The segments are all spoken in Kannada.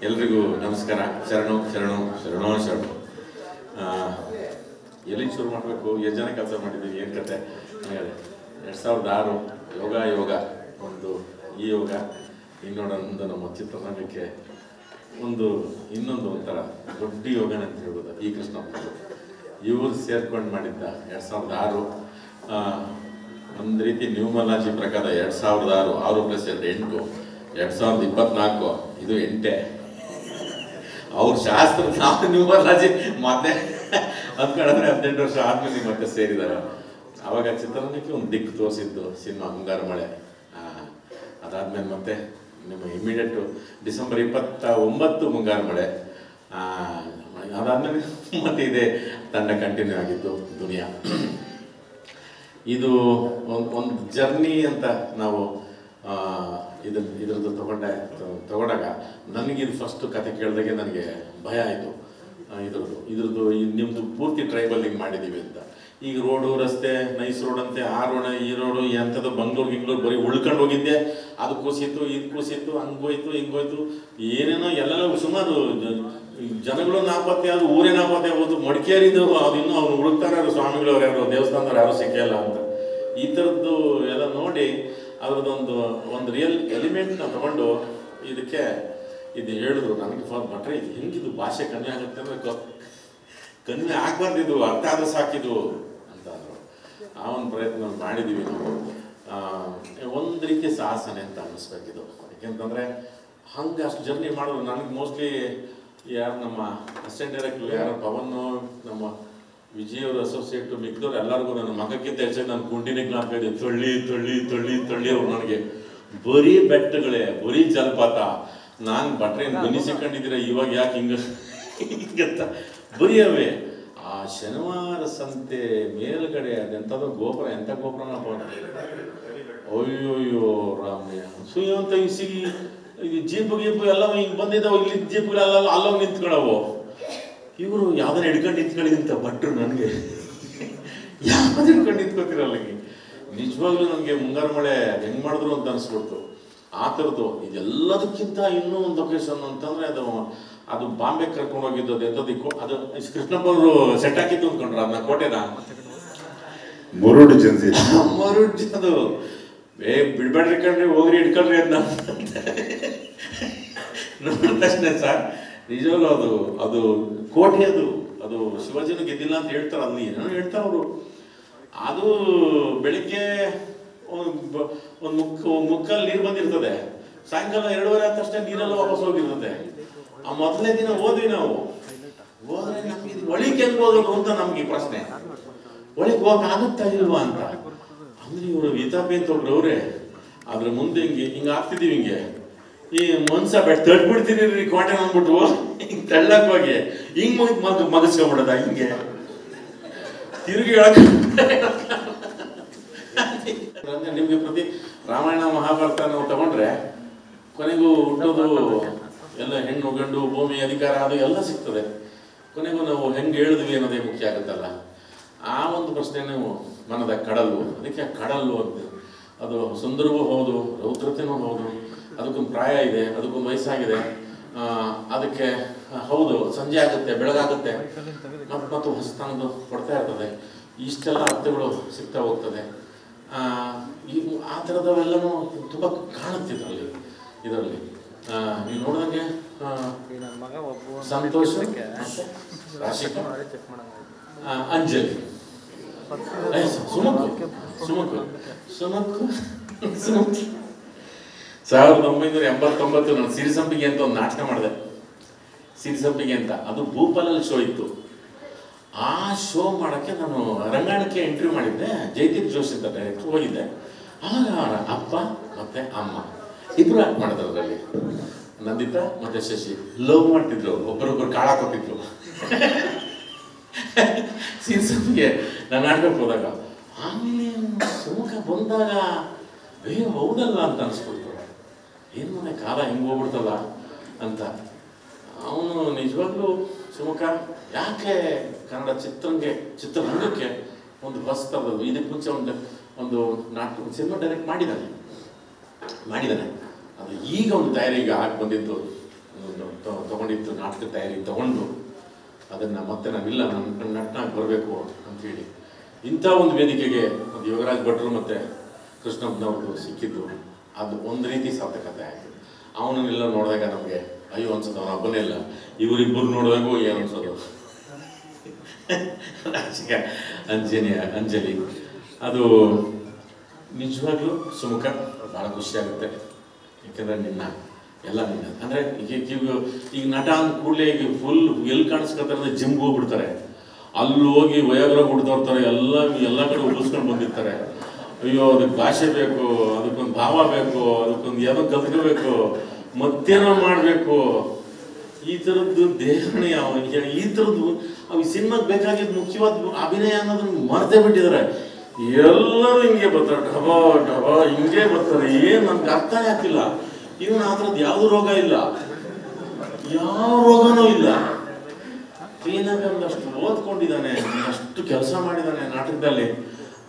ಎಲ್ರಿಗೂ ನಮಸ್ಕಾರ. ಶರಣು ಶರಣು ಶರಣೋ ಶರಣು. ಎಲ್ಲಿ ಶುರು ಮಾಡಬೇಕು, ಎಷ್ಟು ಜನ ಕೆಲಸ ಮಾಡಿದ್ದೀವಿ, ಏನು ಕತೆ. 2006 ಯೋಗ ಒಂದು ಈ ಯೋಗ ಇನ್ನೊಂದು ನಮ್ಮ ಚಿತ್ರರಂಗಕ್ಕೆ ಇನ್ನೊಂದು ಒಂಥರ ದೊಡ್ಡ ಯೋಗನ ಅಂತ ಹೇಳ್ಬೋದು. ಈ ಕೃಷ್ಣಪ್ಪ ಇವರು ಸೇರ್ಕೊಂಡು ಮಾಡಿದ್ದ 2006 ಒಂದು ರೀತಿ ನ್ಯೂಮರಾಲಜಿ ಪ್ರಕಾರ 2006 6 + 2 8 2024 ಇದು 8 ಅವ್ರ ಶಾಸ್ತ್ರ. ನಾವು ನ್ಯೂಮರಾಲಜಿ ಮತ್ತೆ ಅಂದ್ಕೊಂಡ್ರೆ 18 ವರ್ಷ ಆದ್ಮೇಲೆ ಮತ್ತೆ ಸೇರಿದ್ದಾರೆ. ಆವಾಗ ಚಿತ್ರರಂಗಕ್ಕೆ ಒಂದು ದಿಕ್ಕು ತೋರಿಸಿದ್ದು ಸಿನಿಮಾ ಮುಂಗಾರು ಮಳೆ. ಅದಾದ್ಮೇಲೆ ಮತ್ತೆ ನಿಮ್ಮ ಇಮಿಡಿಯೇಟು ಡಿಸೆಂಬರ್ 29 ಮುಂಗಾರು ಮಳೆ. ಅದಾದ್ಮೇಲೆ ಮತ್ತೆ ಇದೇ ತಂಡ ಕಂಟಿನ್ಯೂ ಆಗಿದ್ದು ದುನಿಯಾ. ಇದು ಒಂದು ಜರ್ನಿ ಅಂತ ನಾವು ಇದ್ರದ್ದು ತಗೊಂಡಾಗ ನನಗಿದು ಫಸ್ಟ್ ಕತೆ ಕೇಳಿದಾಗೆ ನನಗೆ ಭಯ ಆಯಿತು. ಇದ್ರದ್ದು ನಿಮ್ಮದು ಪೂರ್ತಿ ಟ್ರೈಬಲ್ಲಿಂಗ್ ಮಾಡಿದ್ದೀವಿ ಅಂತ. ಈಗ ರೋಡು ರಸ್ತೆ ನೈಸ್ ರೋಡ್ ಅಂತೆ, ಆ ರೋಡ್ ಈ ರೋಡು ಎಂಥದ್ದು ಬೆಂಗಳೂರು ಬರೀ ಉಳ್ಕೊಂಡು ಹೋಗಿದ್ದೆ. ಅದು ಕೂಸಿತ್ತು ಇದು ಕೂಸಿತ್ತು, ಹಂಗೋಯ್ತು ಹಿಂಗೋಯ್ತು, ಏನೇನೋ ಎಲ್ಲೆಲ್ಲ ಸುಮಾರು ಜನಗಳು ನಾಪತ್ತೆ, ಅದು ಊರೇ ನಾಪತ್ತೆ ಆಗೋದು. ಮಡಿಕೇರಿದು ಅದು ಇನ್ನೂ ಅವ್ರು ಹುಡುಕ್ತಾರೆ, ಅದು ಸ್ವಾಮಿಗಳವ್ರು ಯಾರು ದೇವಸ್ಥಾನದವ್ರು ಯಾರು ಸಿಕ್ಕಿಲ್ಲ ಅಂತ. ಈ ಥರದ್ದು ಎಲ್ಲ ನೋಡಿ ಒಂದು ರಿಯಲ್ ಎಲಿಮೆಂಟ್ನ ತಗೊಂಡು ಇದಕ್ಕೆ ಇದು ಹೇಳಿದ್ರು. ನನಗೆ ಭಟ್ರೆ ಇದು ಹೆಂಗಿದು ಭಾಷೆ ಕಮ್ಮಿ ಆಗುತ್ತೆ ಅಂದರೆ ಕಮ್ಮಿ ಆಗಬಾರ್ದಿದ್ದು, ಅರ್ಥ ಆದರೂ ಸಾಕಿದು ಅಂತ ಅಂದರು. ಆ ಒಂದು ಪ್ರಯತ್ನ ಮಾಡಿದ್ದೀವಿ ನಾವು. ಒಂದು ರೀತಿ ಸಾಹಸನೆ ಅಂತ ಅನ್ನಿಸ್ಬೇಕಿದು. ಯಾಕೆಂತಂದರೆ ಹಂಗೆ ಅಷ್ಟು ಜರ್ನಿ ಮಾಡಿದ್ರು. ನನಗೆ ಮೋಸ್ಟ್ಲಿ ಯಾರು ನಮ್ಮ ಅಸಿಸ್ಟೆಂಟ್ ಡೈರೆಕ್ಟ್ರು ಯಾರು ಪವನ್ನು, ನಮ್ಮ ವಿಜಯವ್ರ ಅಸೋಸಿಯೇಟು, ಮಿಕ್ದವ್ರು ಎಲ್ಲರಿಗೂ ನನ್ನ ಮಗಕ್ಕಿಂತ ಹೆಚ್ಚಾಗಿ ನಾನು ಗುಂಡಿನೇ ಹಾಕಿದ್ದೆ. ತೊಳ್ಳಿ ಅವ್ರು ನನಗೆ ಬರೀ ಬೆಟ್ಟಗಳೇ, ಬರೀ ಜಲಪಾತ. ನಾನು ಭಟ್ರೆ ಬನ್ನಿಸಿಕೊಂಡಿದ್ದೀರ ಇವಾಗ ಯಾಕೆ ಹಿಂಗಂತ ಬರೀ ಅವೇ. ಆ ಶನಿವಾರ ಸಂತೆ ಮೇಲ್ಗಡೆ ಅದೆಂಥದೋ ಗೋಪುರ, ಎಂಥ ಗೋಪುರನ ಅಯ್ಯೋಯ್ಯೋ ರಾಮಯ್ಯ ಸುಯ್ಯಂತ ಸಿಗಿ ಜೀಪು ಗೀಪು ಎಲ್ಲ ಹಿಂಗೆ ಬಂದಿದ್ದಾವೆ. ಇಲ್ಲಿ ಜೀಪುಗಳೆಲ್ಲ ಅಲ್ಲೋಗಿ ನಿಂತ್ಕೊಳ್ಳವು. ಇವರು ಯಾವ್ದಾರು ಹಿಡ್ಕೊಂಡು ನಿಂತ್ಕೊಳ್ಳಿದಂತ ಭಟ್ರು ನನಗೆ ಯಾವ್ದು ಹಿಡ್ಕೊಂಡು ನಿಂತ್ಕೊತಿರಲ್ಲ. ನಿಜವಾಗ್ಲೂ ನನಗೆ ಮುಂಗಾರು ಮಳೆ ಹೆಂಗೆ ಮಾಡಿದ್ರು ಅಂತ ಅನಿಸ್ಬಿಡ್ತು. ಆ ಥರದ್ದು ಇದೆಲ್ಲದಕ್ಕಿಂತ ಇನ್ನೂ ಒಂದು ಲೊಕೇಶನ್ ಅಂತಂದರೆ ಅದು ಬಾಂಬೆ ಕರ್ಕೊಂಡು ಹೋಗಿದ್ದು. ಎಂಥದಿಕ್ಕೂ ಅದು ಕೃಷ್ಣಪ್ಪವರು ಸೆಟ್ ಹಾಕಿದ್ದು ಅಂದ್ಕೊಂಡ್ರ ಅದನ್ನ ಕೋಟೆನ ಮರುಡ್ ಜನ್ಸಿ ಅದು ಬಿಡ್ಬೇಡ್ರಿ ಕಣ್ರಿ, ಹೋಗ್ರಿ ಹಿಡ್ಕೊಳ್ರಿ ಅಂತ ನೋಡಿದ ತಕ್ಷಣ ಸರ್ ನಿಜವಾಗ್ಲೂ ಅದು ಕೋಟೆ, ಅದು ಶಿವಾಜಿನೂ ಗೆದ್ದಿಲ್ಲ ಅಂತ ಹೇಳ್ತಾರೆ. ಅಲ್ಲಿ ಏನೋ ಹೇಳ್ತಾರೆ ಅವರು. ಅದು ಬೆಳಿಗ್ಗೆ ಒಂದು ಮುಕ್ಕಲ್ಲಿ ನೀರು ಬಂದಿರ್ತದೆ, ಸಾಯಂಕಾಲ 2:30 ಆದ ತಕ್ಷಣ ನೀರೆಲ್ಲ ವಾಪಸ್ ಹೋಗಿರ್ತದೆ. ಆ ಮೊದಲನೇ ದಿನ ಹೋದ್ರೆ ನಮ್ಗೆ ಒಳಿಗೆ ಹೆಂಗ್ ಹೋಗೋದು ಅಂತ ನಮ್ಗೆ ಪ್ರಶ್ನೆ. ಒಳಗೆ ಹೋಗಕ್ ಆಗುತ್ತಾ ಇಲ್ವಾ ಅಂತ. ಅಂದ್ರೆ ಇವರು ವಿತಾಪಿ ಅಂತ ಒಬ್ರವ್ರೆ ಅದ್ರ ಮುಂದೆ ಹಿಂಗೆ ಆಗ್ತಿದೀವಿ. ಹಿಂಗೆ ಈ ಮನ್ಸ ತಡ್ಬಿಡ್ತೀನಿ ರೀ ಕೋಟೆ ಅಂದ್ಬಿಟ್ಟು ಹಿಂಗೆ ತಳ್ಳಕ್ ಹೋಗಿ ಹಿಂಗ್ ಮಗಸ್ಕೊಂಡ್ಬಿಡದ ಹಿಂಗೆ ತಿರುಗಿ ನಿಮ್ಗೆ ಪ್ರತಿ ರಾಮಾಯಣ ಮಹಾಭಾರತ ನಾವು ತಗೊಂಡ್ರೆ ಕೊನೆಗೂ ಹುಟ್ಟೋದು ಎಲ್ಲ ಹೆಣ್ಣು ಗಂಡು ಭೂಮಿ ಅಧಿಕಾರ ಅದು ಎಲ್ಲ ಸಿಗ್ತದೆ. ಕೊನೆಗೂ ನಾವು ಹೆಂಗೆ ಹೇಳಿದ್ವಿ ಅನ್ನೋದೇ ಮುಖ್ಯ ಆಗುತ್ತಲ್ಲ. ಆ ಒಂದು ಪ್ರಶ್ನೆನೂ ಮನದ ಕಡಲು. ಅದಕ್ಕೆ ಕಡಲು ಅಂತ. ಅದು ಸುಂದರವೂ ಹೌದು, ರೌದ್ರತೆನೂ ಹೌದು. ಅದಕ್ಕೊಂದು ಪ್ರಾಯ ಇದೆ, ಅದಕ್ಕೊಂದು ವಯಸ್ಸಾಗಿದೆ. ಅದಕ್ಕೆ ಹೌದು ಸಂಜೆ ಆಗುತ್ತೆ, ಬೆಳಗಾಗುತ್ತೆ, ಮತ್ತು ಹೊಸತನದ್ದು ಕೊಡ್ತಾ ಇರ್ತದೆ. ಇಷ್ಟೆಲ್ಲ ಅರ್ಥಗಳು ಸಿಗ್ತಾ ಹೋಗ್ತದೆ. ಆ ಥರದವೆಲ್ಲನೂ ತುಂಬ ಕಾಣುತ್ತಿದ್ರಲ್ಲಿ ಇದರಲ್ಲಿ. ನೀವು ನೋಡಿದಂಗೆ ಸಂತೋಷ, ರಾಶಿಕ, ಅಂಜಲಿ, ಸುಮುಖು 1989 ನಾನು ಸಿರಿಸಂಪಿಗೆ ಅಂತ ಒಂದು ನಾಟಕ ಮಾಡಿದೆ. ಸಿರಿಸಂಪಿಗೆ ಅಂತ ಅದು ಭೂಪಾಲಲ್ಲಿ ಶೋ ಇತ್ತು. ಆ ಶೋ ಮಾಡೋಕ್ಕೆ ನಾನು ರಂಗಾಯಣಕ್ಕೆ ಎಂಟ್ರಿ ಮಾಡಿದ್ದೆ. ಜಯದೀಪ್ ಜೋಶಿ ಅಂತ ಡೈರೆಕ್ಟ್ರು ಹೋಗಿದ್ದೆ. ಆವಾಗ ಅಪ್ಪ ಮತ್ತು ಅಮ್ಮ ಇಬ್ಬರು ಆ್ಯಕ್ಟ್ ಮಾಡಿದ್ರು ಅದರಲ್ಲಿ. ನಂದಿತಾ ಮತ್ತು ಶಶಿ ಲವ್ ಮಾಡ್ತಿದ್ರು, ಒಬ್ಬರೊಬ್ಬರು ಕಾಳಾಕೊತಿದ್ರು. ಸಿರಿಸಂಪಿಗೆ ನಾನು ನಾಟಕಕ್ಕೆ ಹೋದಾಗ ಆಮೇಲೆ ಸುಮುಖ ಬಂದಾಗ ಹೌದಲ್ಲ ಅಂತ ಅನಿಸ್ಬಿಡ್ತು. ಏನು ಮನೆ ಕಾಲ ಹಿಂಗೆ ಹೋಗ್ಬಿಡ್ತಲ್ಲ ಅಂತ. ಅವನು ನಿಜವಾಗ್ಲೂ ಸುಮುಖ ಯಾಕೆ ಕನ್ನಡ ಚಿತ್ರರಂಗಕ್ಕೆ ಒಂದು ಹೊಸ ಥರದ್ದು. ಇದಕ್ಕೆ ಮುಂಚೆ ಒಂದು ನಾಟಕ ಸಿನಿಮಾ ಡೈರೆಕ್ಟ್ ಮಾಡಿದ್ದಾನೆ. ಅದು ಈಗ ಒಂದು ತಯಾರಿಗೆ ಆಗಿ ಬಂದಿದ್ದು ತಗೊಂಡಿತ್ತು, ನಾಟಕ ತಯಾರಿ ತಗೊಂಡು ಅದನ್ನು ಮತ್ತೆ ನಾವಿಲ್ಲ ನಮ್ಮ ನಟನಾಗಿ ಬರಬೇಕು ಅಂಥೇಳಿ ಇಂಥ ಒಂದು ವೇದಿಕೆಗೆ ಒಂದು ಯೋಗರಾಜ್ ಭಟ್ರು ಮತ್ತು ಕೃಷ್ಣಪ್ಪನವ್ರದ್ದು ಸಿಕ್ಕಿದ್ದು ಅದು ಒಂದು ರೀತಿ ಸಾರ್ಥಕತೆ ಆಯಿತು. ಅವನನ್ನೆಲ್ಲ ನೋಡಿದಾಗ ನಮಗೆ ಅಯ್ಯೋ ಅನ್ಸೋದು, ಅವನ ಹಬ್ಬನೇ ಇಲ್ಲ, ಇವರಿಬ್ಬರು ನೋಡಿದಾಗೂ ಏನು ಅನ್ಸೋದು. ರಾಜಿಕ ಅಂಜಲಿ ಅದು ನಿಜವಾಗ್ಲೂ ಸುಮುಖ ಭಾಳ ಖುಷಿಯಾಗುತ್ತೆ. ಯಾಕೆಂದರೆ ಎಲ್ಲ ನಿನ್ನ ಅಂದರೆ ಈಗ ನಟ ಅಂದ ಕೂಡಲೇ ಈಗ ಫುಲ್ ಎಲ್ಲಿ ಕಾಣಿಸ್ಕೊತಾರೆ, ಜಿಮ್ಗೆ ಹೋಗ್ಬಿಡ್ತಾರೆ, ಅಲ್ಲಿ ಹೋಗಿ ವಯೋಗ್ರ ಹುಡ್ದೋರ್ತಾರೆ, ಎಲ್ಲ ಕಡೆ ಉಳಿಸ್ಕೊಂಡು ಬಂದಿರ್ತಾರೆ. ಅಯ್ಯೋ ಅದಕ್ಕೆ ಭಾಷೆ ಬೇಕು, ಅದಕ್ಕೊಂದು ಭಾವ ಬೇಕು, ಅದಕ್ಕೊಂದು ಏನೋ ಕಲ್ತ್ಕೋಬೇಕು, ಮತ್ತೇನೋ ಮಾಡಬೇಕು, ಈ ಥರದ್ದು ದೇಹಣೆ ಈ ಥರದ್ದು ಅವು ಸಿನಿಮಾಗೆ ಬೇಕಾಗಿದ್ದು ಮುಖ್ಯವಾದ ಅಭಿನಯ ಅನ್ನೋದನ್ನು ಮರೆತೇ ಬಿಟ್ಟಿದ್ದಾರೆ. ಎಲ್ಲರೂ ಹಿಂಗೆ ಬರ್ತಾರೆ, ಢಬಾ ಢಬಾ ಹಿಂಗೆ ಬರ್ತಾರೆ. ಏನು ನಮ್ಗೆ ಅರ್ಥನೇ ಆಗ್ತಿಲ್ಲ. ಇವನು ಆ ಥರದ್ದು ಯಾವುದೂ ರೋಗ ಇಲ್ಲ, ಯಾವ ರೋಗನೂ ಇಲ್ಲ. ಕ್ಲೀನಾಗಿ ಅಷ್ಟು ಓದ್ಕೊಂಡಿದ್ದಾನೆ, ಅಷ್ಟು ಕೆಲಸ ಮಾಡಿದ್ದಾನೆ ನಾಟಕದಲ್ಲಿ.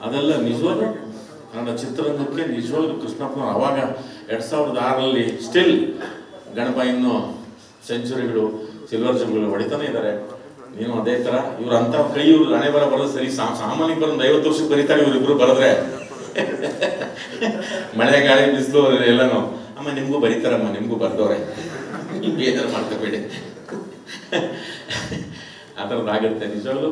ಅದೆಲ್ಲ ನಿಜವಾಗ್ಲೂ ಕನ್ನಡ ಚಿತ್ರರಂಗಕ್ಕೆ ನಿಜವಾಗ್ಲೂ ಕೃಷ್ಣಪ್ಪನವ್ರು ಅವಾಗ 2006ರಲ್ಲಿ ಸ್ಟಿಲ್ ಗಣಪ ಇನ್ನೂ ಸೆಂಚುರಿಗಳು, ಸಿಲ್ವರ್ ಜುಬ್ಗಳು ಹೊಡಿತಾನೆ ಇದ್ದಾರೆ. ನೀನು ಅದೇ ಥರ ಇವ್ರು ಅಂಥ ಕೈ ಇವ್ರು ಹಣೆ ಬರ ಬರೋದು ಸರಿ, ಸಾಮಾನ್ಯಕ್ಕೆ ಬರೋದು 50 ವರ್ಷಕ್ಕೆ ಬರೀತಾರೆ ಇವರಿಬ್ರು ಬರೆದ್ರೆ. ಮಳೆ ಗಾಳಿ ಬಿಸಿಲು ಎಲ್ಲನೂ ಅಮ್ಮ ನಿಮಗೂ ಬರೀತಾರಮ್ಮ, ನಿಮಗೂ ಬರ್ದವ್ರೆ, ಹಿಂಗೆ ಏನಾರು ಮಾಡ್ಕೋಬೇಡಿ. ಆ ಥರದ್ದಾಗುತ್ತೆ ನಿಜವಾಗ್ಲೂ.